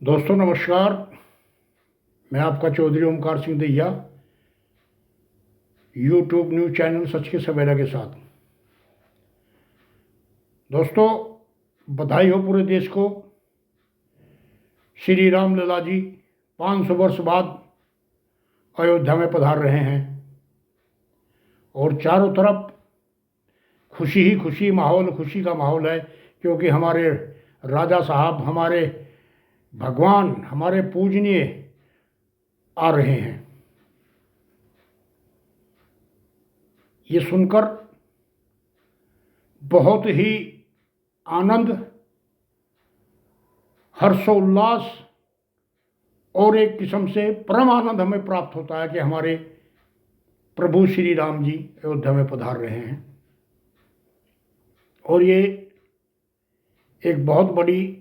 दोस्तों नमस्कार। मैं आपका Chaudhary Omkar Singh Dahiya, YouTube news channel सच के सवेरा के साथ। दोस्तों, बधाई हो पूरे देश को। श्री राम लला जी 500 वर्ष बाद अयोध्या में पधार रहे हैं और चारों तरफ खुशी ही खुशी माहौल, खुशी का माहौल है, क्योंकि हमारे राजा साहब, हमारे भगवान, हमारे पूजनीय आ रहे हैं। ये सुनकर बहुत ही आनंद, हर्षोल्लास और एक किस्म से परम आनंद हमें प्राप्त होता है कि हमारे प्रभु श्री राम जी अयोध्या में पधार रहे हैं। और ये एक बहुत बड़ी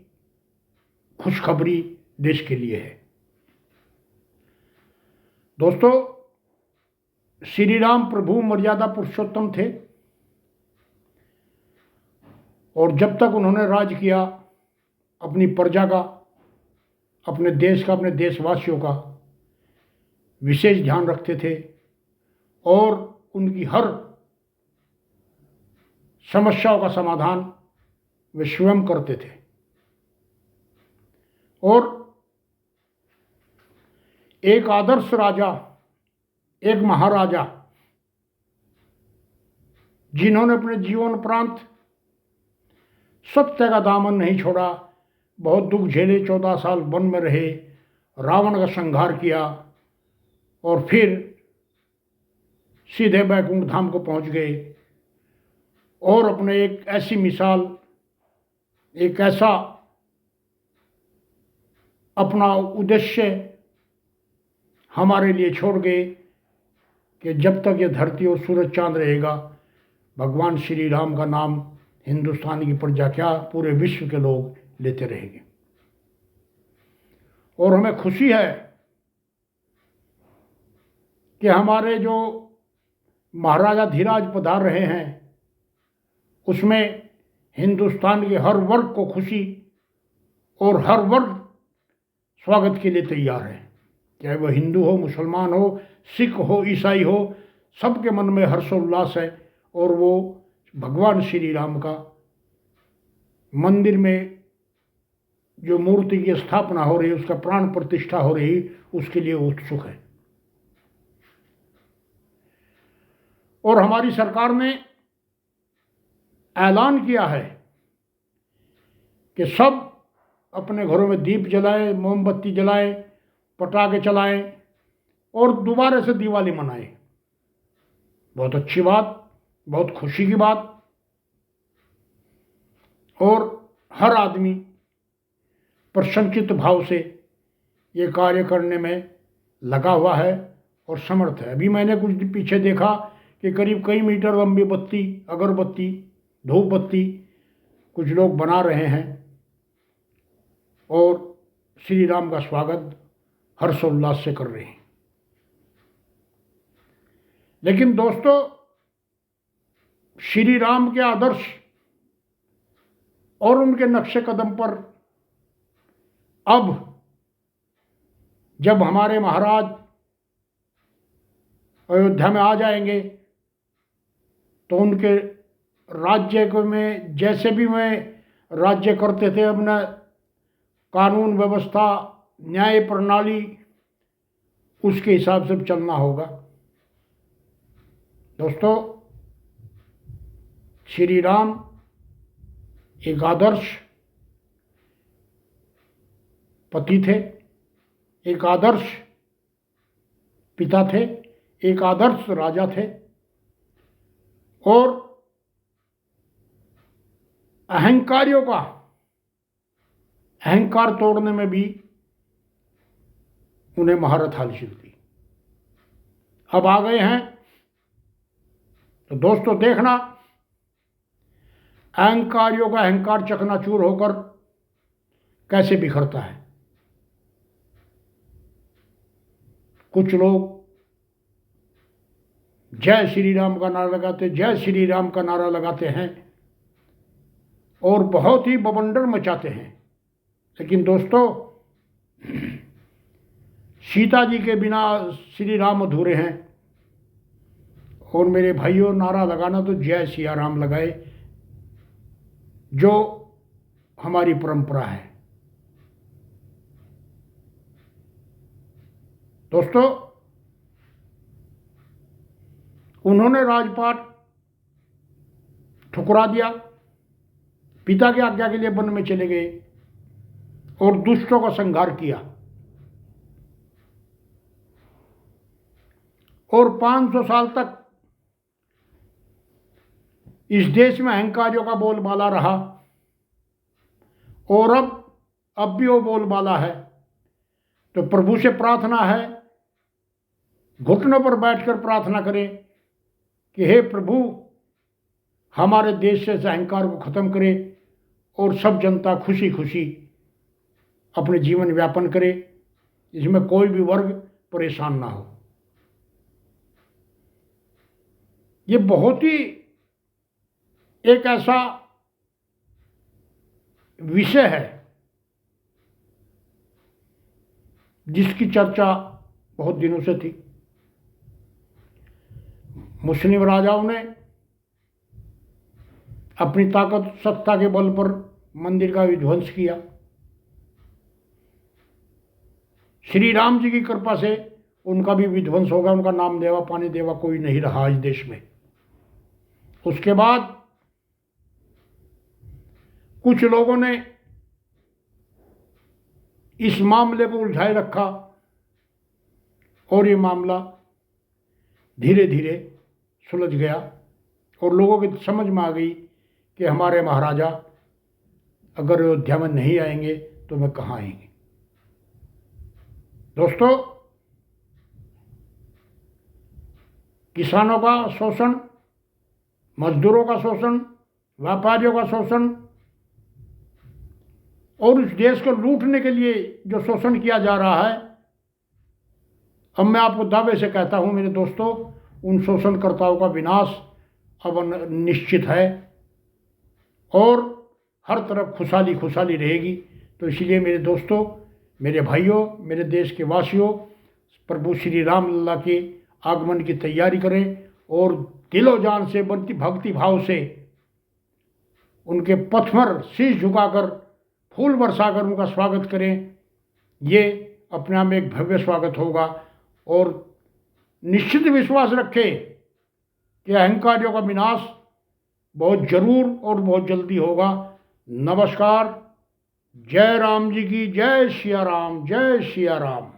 खुशखबरी देश के लिए है। दोस्तों, श्री राम प्रभु मर्यादा पुरुषोत्तम थे और जब तक उन्होंने राज किया, अपनी प्रजा का, अपने देश का, अपने देशवासियों का विशेष ध्यान रखते थे और उनकी हर समस्याओं का समाधान वे स्वयं करते थे। और एक आदर्श राजा, एक महाराजा, जिन्होंने अपने जीवनोपरांत सत्य का दामन नहीं छोड़ा, बहुत दुख झेले, 14 साल वन में रहे, रावण का संहार किया और फिर सीधे बैकुंठ धाम को पहुंच गए और अपने एक ऐसी मिसाल, एक ऐसा अपना उद्देश्य हमारे लिए छोड़ गए कि जब तक ये धरती और सूरज चांद रहेगा, भगवान श्री राम का नाम हिंदुस्तान की प्रजा क्या, पूरे विश्व के लोग लेते रहेंगे। और हमें खुशी है कि हमारे जो महाराजा धीराज पधार रहे हैं, उसमें हिंदुस्तान के हर वर्ग को खुशी और हर वर्ग स्वागत के लिए तैयार है। चाहे वह हिंदू हो, मुसलमान हो, सिख हो, ईसाई हो, सबके मन में हर्षोल्लास है। और वो भगवान श्री राम का मंदिर में जो मूर्ति की स्थापना हो रही है, उसका प्राण प्रतिष्ठा हो रही, उसके लिए उत्सुक है। और हमारी सरकार ने ऐलान किया है कि सब अपने घरों में दीप जलाएं, मोमबत्ती जलाएं, पटाखे चलाएं और दोबारा से दिवाली मनाएं। बहुत अच्छी बात, बहुत खुशी की बात। और हर आदमी प्रसन्नचित्त भाव से ये कार्य करने में लगा हुआ है और समर्थ है। अभी मैंने कुछ दिन पीछे देखा कि करीब कई मीटर लंबी बत्ती, अगरबत्ती, धूप बत्ती कुछ लोग बना रहे हैं और श्री राम का स्वागत हर्षोल्लास से कर रहे हैं। लेकिन दोस्तों, श्री राम के आदर्श और उनके नक्शे कदम पर अब जब हमारे महाराज अयोध्या में आ जाएंगे तो उनके राज्य में जैसे भी वे राज्य करते थे, अपना कानून व्यवस्था, न्याय प्रणाली, उसके हिसाब से चलना होगा। दोस्तों, श्री राम एक आदर्श पति थे, एक आदर्श पिता थे, एक आदर्श राजा थे और अहंकारियों का अहंकार तोड़ने में भी उन्हें महारत हासिल थी। अब आ गए हैं तो दोस्तों देखना, अहंकारियों का अहंकार चकनाचूर होकर कैसे बिखरता है। कुछ लोग जय श्री राम का नारा लगाते, जय श्री राम का नारा लगाते हैं और बहुत ही बवंडर मचाते हैं। लेकिन दोस्तों, सीता जी के बिना श्री राम अधूरे हैं। और मेरे भाइयों, नारा लगाना तो जय सिया राम लगाए, जो हमारी परंपरा है। दोस्तों, उन्होंने राजपाट ठुकरा दिया, पिता की आज्ञा के लिए वन में चले गए और दुष्टों का संहार किया। और 500 साल तक इस देश में अहंकारियों का बोलबाला रहा, और अब भी वो बोलबाला है। तो प्रभु से प्रार्थना है, घुटनों पर बैठकर प्रार्थना करें कि हे प्रभु, हमारे देश से इस अहंकार को खत्म करे और सब जनता खुशी खुशी अपने जीवन व्यापन करे, इसमें कोई भी वर्ग परेशान ना हो। ये बहुत ही एक ऐसा विषय है जिसकी चर्चा बहुत दिनों से थी। मुस्लिम राजाओं ने अपनी ताकत सत्ता के बल पर मंदिर का विध्वंस किया। श्री राम जी की कृपा से उनका भी विध्वंस होगा, उनका नाम देवा पानी देवा कोई नहीं रहा इस देश में। उसके बाद कुछ लोगों ने इस मामले को उलझाए रखा और ये मामला धीरे धीरे सुलझ गया और लोगों की समझ में आ गई कि हमारे महाराजा अगर अयोध्या में नहीं आएंगे तो मैं कहाँ आएंगे। दोस्तों, किसानों का शोषण, मजदूरों का शोषण, व्यापारियों का शोषण और इस देश को लूटने के लिए जो शोषण किया जा रहा है, अब मैं आपको दावे से कहता हूं मेरे दोस्तों, उन शोषणकर्ताओं का विनाश अब निश्चित है और हर तरफ खुशहाली खुशहाली रहेगी। तो इसलिए मेरे दोस्तों, मेरे भाइयों, मेरे देश के वासियों, प्रभु श्री राम लल्ला के आगमन की तैयारी करें और दिलो जान से बनती भक्ति भाव से उनके पथ पर शीश झुकाकर फूल बरसाकर उनका स्वागत करें। ये अपने आप में एक भव्य स्वागत होगा और निश्चित विश्वास रखें कि अहंकारियों का विनाश बहुत जरूर और बहुत जल्दी होगा। नमस्कार। जय राम जी की जय, सिया राम, जय सिया राम।